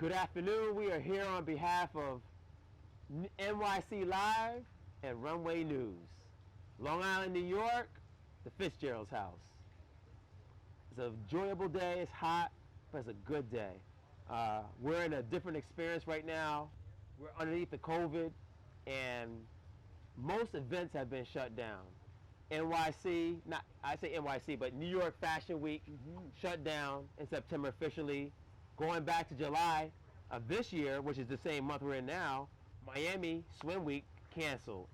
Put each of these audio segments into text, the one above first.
Good afternoon. We are here on behalf of NYC Live and Runway News. Long Island, New York, the Fitzgerald's house. It's an enjoyable day. It's hot, but it's a good day. We're in a different experience right now. We're underneath the COVID, and most events have been shut down. NYC, not I say NYC, but New York Fashion Week shut down in September officially. Going back to July of this year, which is the same month we're in now, Miami Swim Week canceled.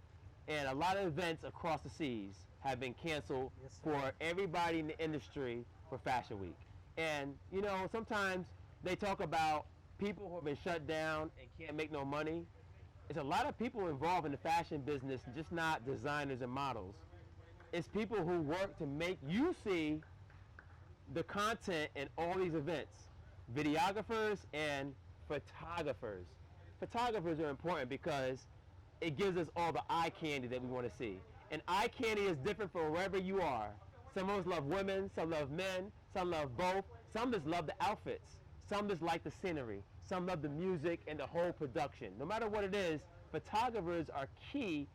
And a lot of events across the seas have been canceled for everybody in the industry for Fashion Week. And you know, sometimes they talk about people who have been shut down and can't make no money. It's a lot of people involved in the fashion business, just not designers and models. It's people who work to make you see the content in all these events. Videographers and photographers. Photographers are important because it gives us all the eye candy that we want to see. And eye candy is different from wherever you are. Some of us love women, some love men, some love both. Some just love the outfits. Some just like the scenery. Some love the music and the whole production. No matter what it is, photographers are key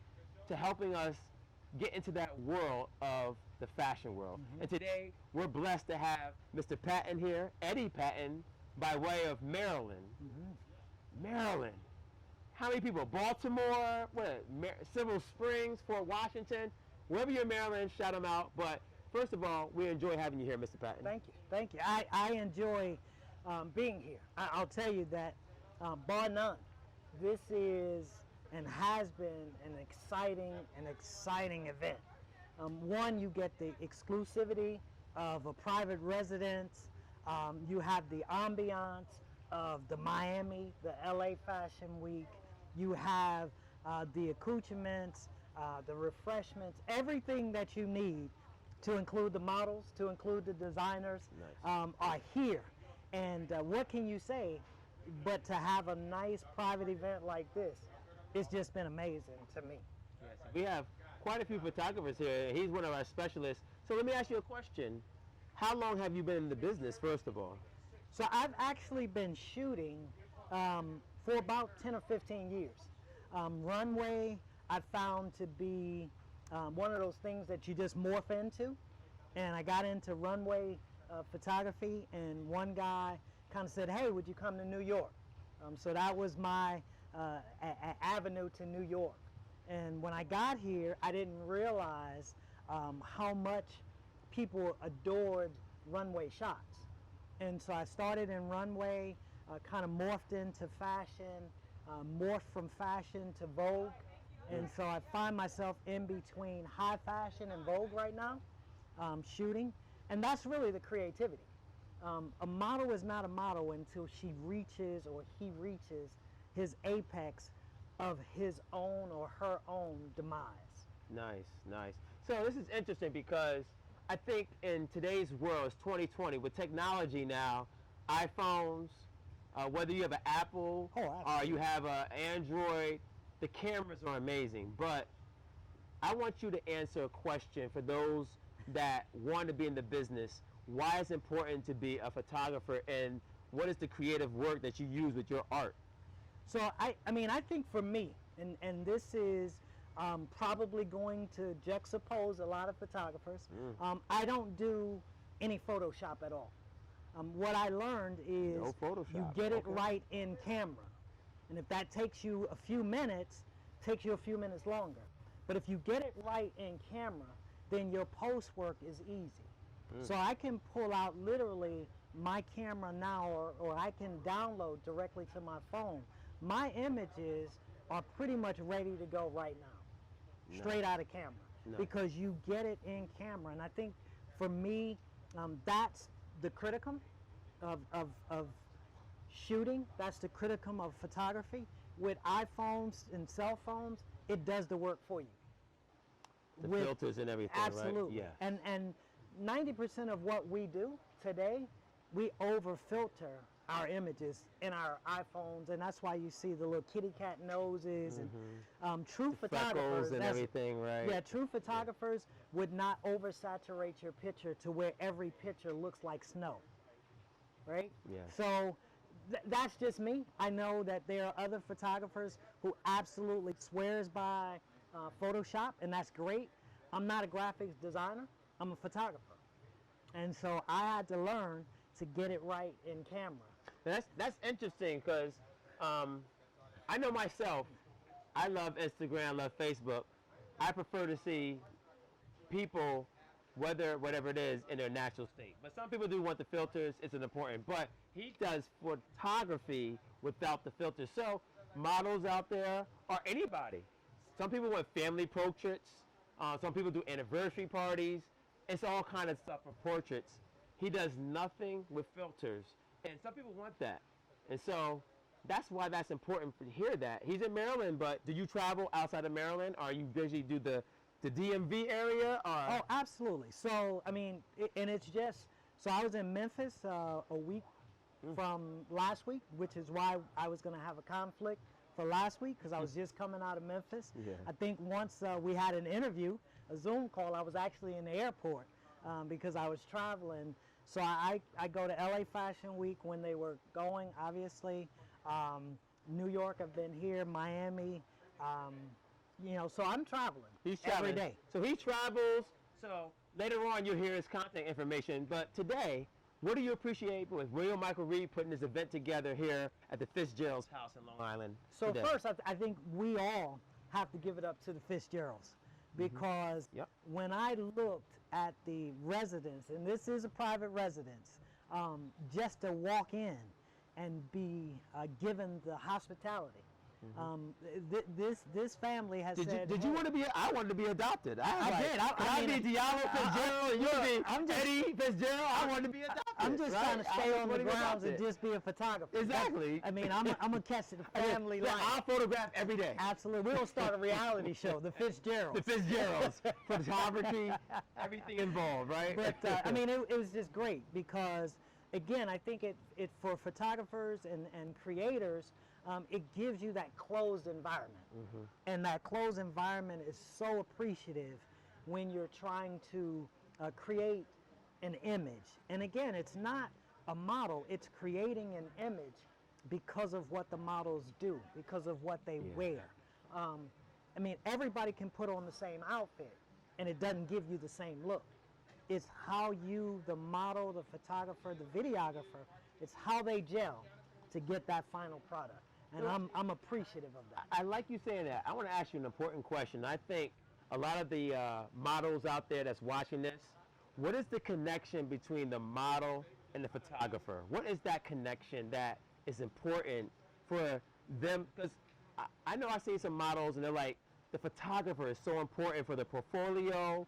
to helping us get into that world of the fashion world. And today, we're blessed to have Mr. Patten here, Eddie Patten, by way of Maryland. Maryland. How many people? Baltimore, Silver Springs, Fort Washington. Wherever you're in Maryland, shout them out. But first of all, we enjoy having you here, Mr. Patten. Thank you. Thank you. I enjoy being here. I'll tell you that, bar none, this is and has been an exciting event. One, you get the exclusivity of a private residence. You have the ambiance of the Miami, the LA Fashion Week. You have the accoutrements, the refreshments, everything that you need to include the models, to include the designers, are here. And what can you say but to have a nice private event like this? It's just been amazing to me. Yes. We have quite a few photographers here. He's one of our specialists. So let me ask you a question. How long have you been in the business, first of all? So I've actually been shooting for about 10 or 15 years. Runway, I found to be one of those things that you just morph into. And I got into runway photography, and one guy kind of said, hey, would you come to New York? So that was my avenue to New York. And when I got here, I didn't realize how much people adored runway shots. And so I started in runway, kind of morphed into fashion, morphed from fashion to Vogue. And so I find myself in between high fashion and Vogue right now, shooting. And that's really the creativity. A model is not a model until she reaches or he reaches his apex of his own or her own demise. Nice, nice. So this is interesting because I think in today's world, it's 2020, with technology now, iPhones, whether you have an Apple or you have an Android, the cameras are amazing. But I want you to answer a question for those that want to be in the business. Why it's important to be a photographer, and what is the creative work that you use with your art? So I think for me, and this is probably going to juxtapose a lot of photographers, I don't do any Photoshop at all. What I learned is you get it right in camera. And if that takes you a few minutes, takes you a few minutes longer. But if you get it right in camera, then your post work is easy. So I can pull out literally my camera now, or I can download directly to my phone. My images are pretty much ready to go right now, straight out of camera, because you get it in camera. And I think for me, that's the criticum of shooting. That's the criticum of photography. With iPhones and cell phones, it does the work for you. The filters and everything, absolutely. Right? Yeah. And 90% of what we do today, we over filter our images in our iPhones, and that's why you see the little kitty cat noses and true the photographers and everything, right? Yeah, true photographers would not oversaturate your picture to where every picture looks like snow, right? Yeah. So That's just me. I know that there are other photographers who absolutely swears by Photoshop, and that's great. I'm not a graphics designer. I'm a photographer. And so I had to learn to get it right in camera. That's interesting because I know myself. I love Instagram, love Facebook. I prefer to see people, whatever it is, in their natural state. But some people do want the filters. It's an important. But he does photography without the filters. So models out there, or anybody. Some people want family portraits. Some people do anniversary parties. It's all kind of stuff for portraits. He does nothing with filters, and some people want that. And so that's why that's important to hear that. He's in Maryland, but do you travel outside of Maryland? Or you usually do the DMV area? Or? Oh, absolutely. So, I mean, and it's just, so I was in Memphis a week from last week, which is why I was going to have a conflict for last week, because I was just coming out of Memphis. Yeah. I think once we had an interview, a Zoom call, I was actually in the airport because I was traveling. So I go to LA Fashion Week when they were going, obviously. New York, I've been here, Miami, you know, so I'm traveling. He's traveling every day. So he travels. So later on you'll hear his contact information. But today, what do you appreciate with William Michael Reed putting this event together here at the Fitzgerald's house in Long Island? So today? first, I think we all have to give it up to the Fitzgeralds, because Yep. when I looked at the residence, and this is a private residence, just to walk in and be given the hospitality. This family has said. Did you hey, want to be? I wanted to be adopted. I did. I'd be Diallo Fitzgerald, and you'd be Eddie Fitzgerald. I wanted to be adopted. I'm just right? trying to I stay was on the wanting to be grounds and adopted. just be a photographer. Exactly. I mean, I'm gonna catch the family Yeah, life. I'll photograph every day. Absolutely. We're gonna start a reality show, the Fitzgeralds. The Fitzgeralds, photography, everything involved, right? But I mean, it was just great because, again, I think it for photographers and creators, it gives you that closed environment, and that closed environment is so appreciative when you're trying to create an image. And again, it's not a model; it's creating an image because of what the models do, because of what they wear. I mean, everybody can put on the same outfit, and it doesn't give you the same look. It's how you, the model, the photographer, the videographer, it's how they gel to get that final product. And I'm appreciative of that. I like you saying that. I want to ask you an important question. I think a lot of the models out there that's watching this, what is the connection between the model and the photographer? What is that connection that is important for them? Because I know I see some models and they're like, the photographer is so important for the portfolio.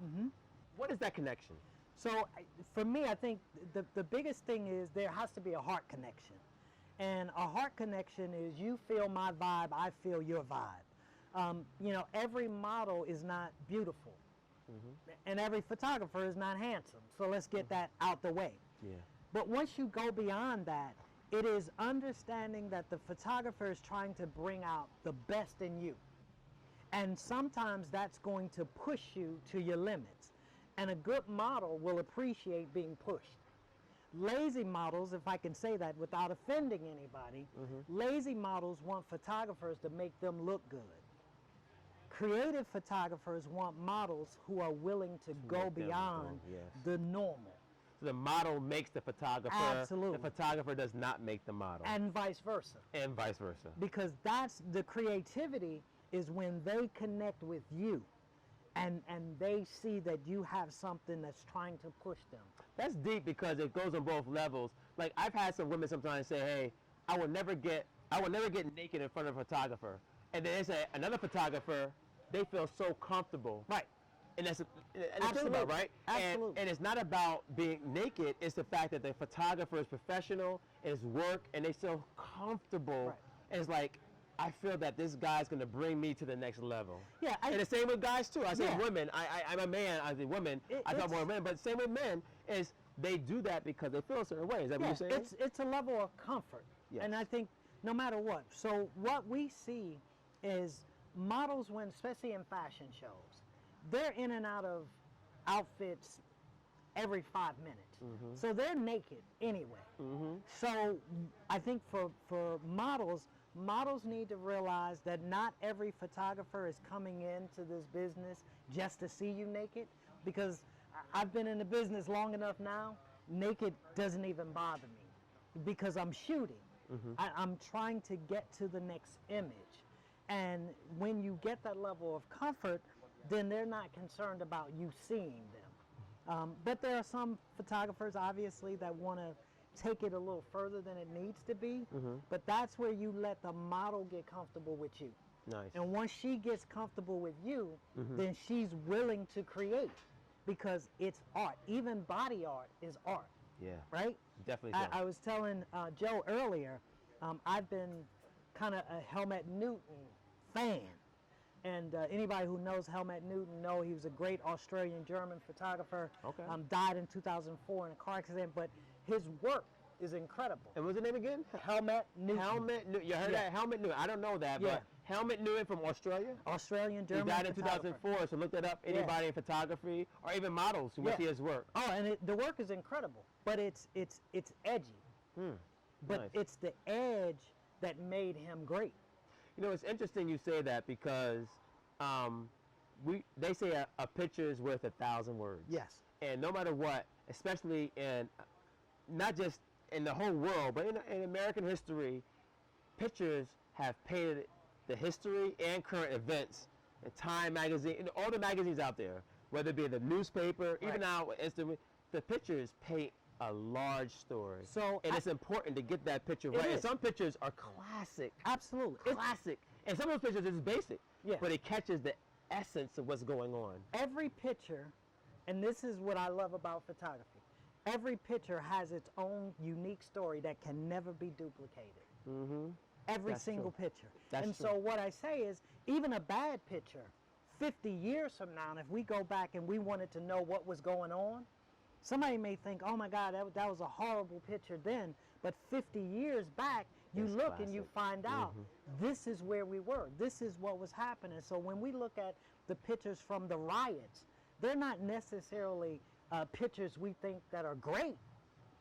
What is that connection? So for me, I think the biggest thing is there has to be a heart connection. And a heart connection is you feel my vibe, I feel your vibe. You know, every model is not beautiful. And every photographer is not handsome. So let's get that out the way. Yeah. But once you go beyond that, it is understanding that the photographer is trying to bring out the best in you. And sometimes that's going to push you to your limits. And a good model will appreciate being pushed. Lazy models, if I can say that without offending anybody, lazy models want photographers to make them look good. Creative photographers want models who are willing to go make them beyond go, yes. the normal. So the model makes the photographer. Absolutely. The photographer does not make the model. And vice versa. And vice versa. Because that's the creativity is when they connect with you and they see that you have something that's trying to push them. That's deep because it goes on both levels. Like I've had some women sometimes say, "Hey, I will never get naked in front of a photographer." And then there's another photographer, they feel so comfortable. Right. And that's Absolutely. about, right? Absolutely. And it's not about being naked. It's the fact that the photographer is professional, is work, and they feel comfortable. Right. And it's like, I feel that this guy's going to bring me to the next level. Yeah, and the same with guys too. I say Yeah. women. I'm a man. I say women. I thought more men, but same with men is they do that because they feel a certain way. Is that what you're saying? It's a level of comfort. Yes. And I think no matter what. So what we see is models, when especially in fashion shows, they're in and out of outfits every 5 minutes. Mm-hmm. So they're naked anyway. Mm-hmm. So I think for models need to realize that not every photographer is coming into this business just to see you naked, because I've been in the business long enough now, naked doesn't even bother me because I'm shooting. Mm-hmm. I'm trying to get to the next image. And when you get that level of comfort, then they're not concerned about you seeing them. But there are some photographers, obviously, that want to take it a little further than it needs to be. Mm-hmm. But that's where you let the model get comfortable with you. Nice. And once she gets comfortable with you, Mm-hmm. then she's willing to create, because it's art. Even body art is art, Yeah. right? Definitely. So. I was telling Joe earlier, I've been kind of a Helmut Newton fan. And anybody who knows Helmut Newton know he was a great Australian-German photographer. Okay. Died in 2004 in a car accident, but his work is incredible. And what's the name again? Helmut Newton. Helmut Newton. You heard Yeah. that? Helmut Newton. I don't know that, Yeah. but Helmut Newton from Australia. Australian-German He died in photographer. 2004, so look that up. Anybody in photography or even models who want to Yeah. see his work. Oh, and the work is incredible, but it's edgy. But Nice. it's the edge that made him great. You know, it's interesting you say that because they say a picture is worth 1,000 words. Yes. And no matter what, especially in not just in the whole world, but in American history, pictures have painted the history and current events. And Time magazine, and all the magazines out there, whether it be the newspaper, even Right. now instantly, the pictures paint a large story. So and it's important to get that picture It right. And is. some pictures are classic. Absolutely. It's- Classic. And some of those pictures is basic. Yeah. But it catches the essence of what's going on. Every picture, and this is what I love about photography, every picture has its own unique story that can never be duplicated. Mm-hmm. Every That's single true. picture. That's and true. so what I say is, even a bad picture, 50 years from now, if we go back and we wanted to know what was going on, somebody may think, oh my God, that was a horrible picture then. But 50 years back, you It's look and you classic. find out this is where we were. This is what was happening. So when we look at the pictures from the riots, they're not necessarily pictures we think that are great,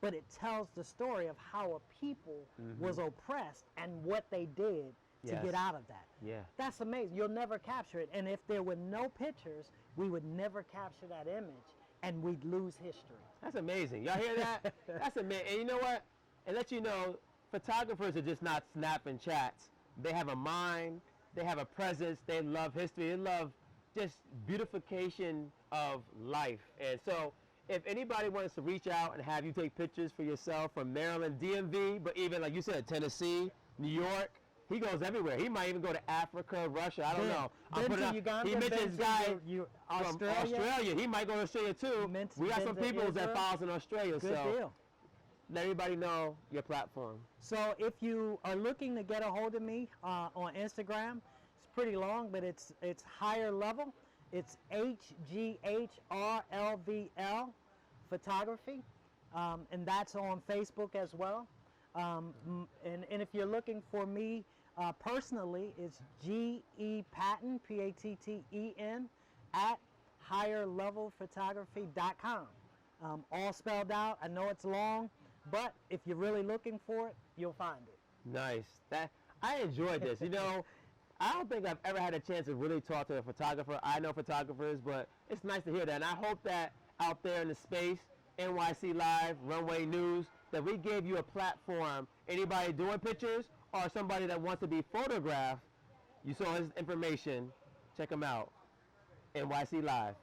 but it tells the story of how a people was oppressed and what they did to Yes. get out of that. Yeah. That's amazing. You'll never capture it. And if there were no pictures, we would never capture that image, and we'd lose history. That's amazing. Y'all hear that? That's amazing. And you know what? And let you know, photographers are just not snapping chats. They have a mind. They have a presence. They love history. They love just beautification of life. And so if anybody wants to reach out and have you take pictures for yourself from Maryland, DMV, but even like you said, Tennessee, New York, he goes everywhere. He might even go to Africa, Russia. I don't know. Been to Uganda, he mentions been guy to from Australia. He might go to Australia too. We got been some to people that Israel. follows in Australia. Good so deal. let everybody know your platform. So if you are looking to get a hold of me on Instagram, it's pretty long, but it's higher level. It's HGHRLVL photography, and that's on Facebook as well. And if you're looking for me personally, it's GE Patten, Patten, at higherlevelphotography.com. All spelled out. I know it's long, but if you're really looking for it, you'll find it. Nice. I enjoyed this. You know, I don't think I've ever had a chance to really talk to a photographer. I know photographers, but it's nice to hear that. And I hope that out there in the space, NYC Live, Runway News, that we gave you a platform. Anybody doing pictures or somebody that wants to be photographed, you saw his information. Check him out. NYC Live.